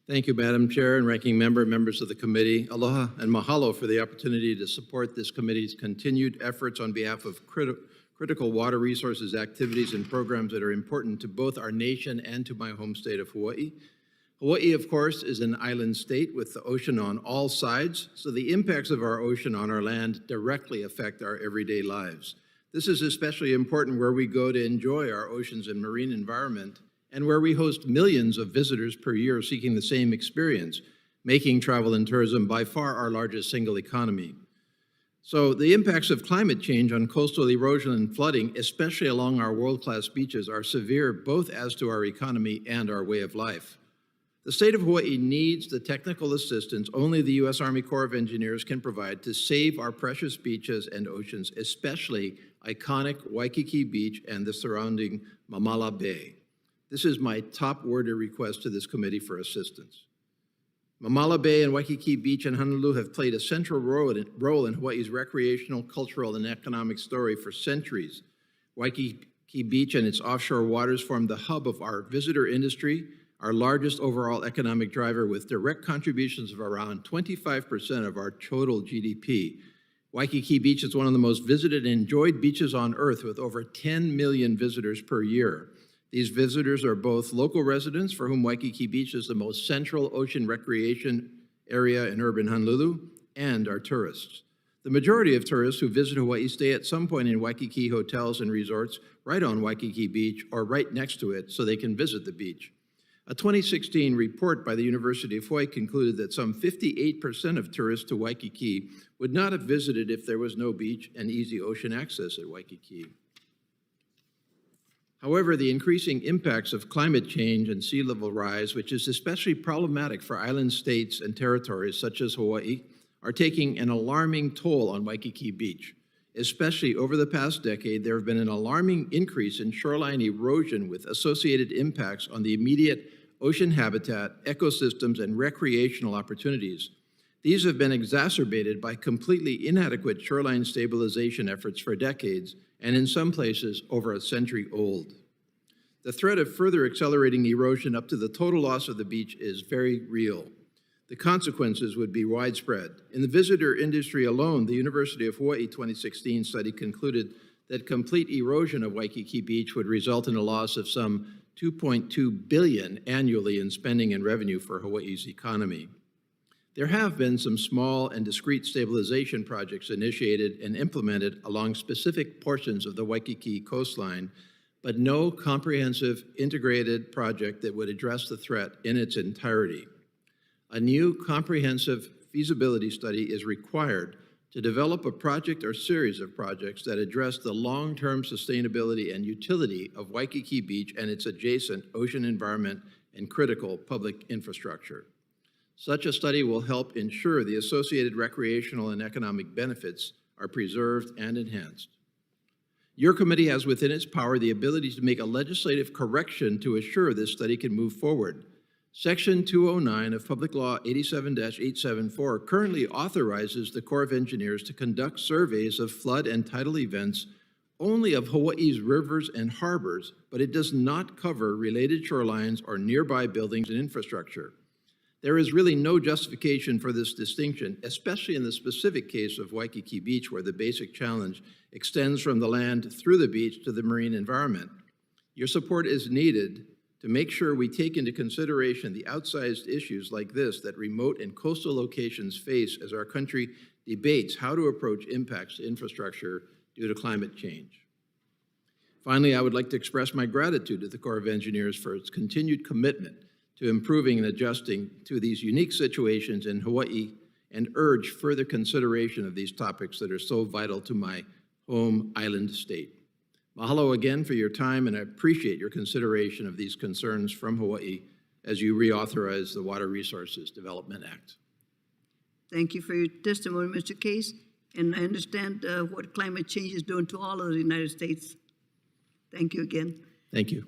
Thank you, Madam Chair and Ranking Member, members of the committee. Aloha and mahalo for the opportunity to support this committee's continued efforts on behalf of critical water resources activities and programs that are important to both our nation and to my home state of Hawaii. Hawaii, of course, is an island state with the ocean on all sides, so the impacts of our ocean on our land directly affect our everyday lives. This is especially important where we go to enjoy our oceans and marine environment, and where we host millions of visitors per year seeking the same experience, making travel and tourism by far our largest single economy. So the impacts of climate change on coastal erosion and flooding, especially along our world-class beaches, are severe both as to our economy and our way of life. The state of Hawaii needs the technical assistance only the U.S. Army Corps of Engineers can provide to save our precious beaches and oceans, especially iconic Waikiki Beach and the surrounding Mamala Bay. This is my top word of request to this committee for assistance. Mamala Bay and Waikiki Beach in Honolulu have played a central role in Hawaii's recreational, cultural, and economic story for centuries. Waikiki Beach and its offshore waters form the hub of our visitor industry, our largest overall economic driver, with direct contributions of around 25% of our total GDP. Waikiki Beach is one of the most visited and enjoyed beaches on Earth, with over 10 million visitors per year. These visitors are both local residents, for whom Waikiki Beach is the most central ocean recreation area in urban Honolulu, and are tourists. The majority of tourists who visit Hawaii stay at some point in Waikiki hotels and resorts right on Waikiki Beach or right next to it so they can visit the beach. A 2016 report by the University of Hawaii concluded that some 58% of tourists to Waikiki would not have visited if there was no beach and easy ocean access at Waikiki. However, the increasing impacts of climate change and sea level rise, which is especially problematic for island states and territories such as Hawaii, are taking an alarming toll on Waikiki Beach. Especially over the past decade, there have been an alarming increase in shoreline erosion with associated impacts on the immediate ocean habitat, ecosystems, and recreational opportunities. These have been exacerbated by completely inadequate shoreline stabilization efforts for decades, and in some places over a century old. The threat of further accelerating erosion up to the total loss of the beach is very real. The consequences would be widespread. In the visitor industry alone, the University of Hawaii 2016 study concluded that complete erosion of Waikiki Beach would result in a loss of some $2.2 billion annually in spending and revenue for Hawaii's economy. There have been some small and discrete stabilization projects initiated and implemented along specific portions of the Waikiki coastline, but no comprehensive integrated project that would address the threat in its entirety. A new comprehensive feasibility study is required to develop a project or series of projects that address the long-term sustainability and utility of Waikiki Beach and its adjacent ocean environment and critical public infrastructure. Such a study will help ensure the associated recreational and economic benefits are preserved and enhanced. Your committee has within its power the ability to make a legislative correction to assure this study can move forward. Section 209 of Public Law 87-874 currently authorizes the Corps of Engineers to conduct surveys of flood and tidal events only of Hawaii's rivers and harbors, but it does not cover related shorelines or nearby buildings and infrastructure. There is really no justification for this distinction, especially in the specific case of Waikiki Beach, where the basic challenge extends from the land through the beach to the marine environment. Your support is needed to make sure we take into consideration the outsized issues like this that remote and coastal locations face as our country debates how to approach impacts to infrastructure due to climate change. Finally, I would like to express my gratitude to the Corps of Engineers for its continued commitment to improving and adjusting to these unique situations in Hawaii, and urge further consideration of these topics that are so vital to my home island state. Mahalo again for your time, and I appreciate your consideration of these concerns from Hawaii as you reauthorize the Water Resources Development Act. Thank you for your testimony, Mr. Case, and I understand what climate change is doing to all of the United States. Thank you again. Thank you.